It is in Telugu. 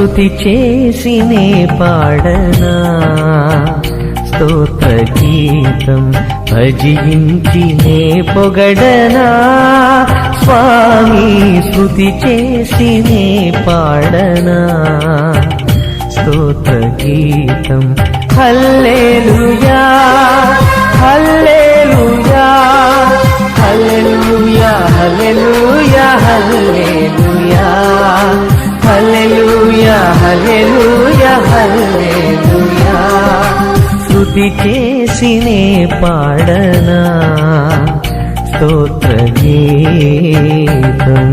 స్తుతి చేసినే పాడనా స్తోత్ర గీతం భజించినే పొగడనా స్వామి స్తుతి చేసినే పాడనా స్తోత్ర గీతం హల్లెలూయా హల్లెలూయా హల్లెలూయా హల్లెలూయా హల్లెలూయా హల్లెలూయా హల్లెలూయా హల్లెలూయా స్తుతి చేసినే పాడనా స్తోత్ర గీతం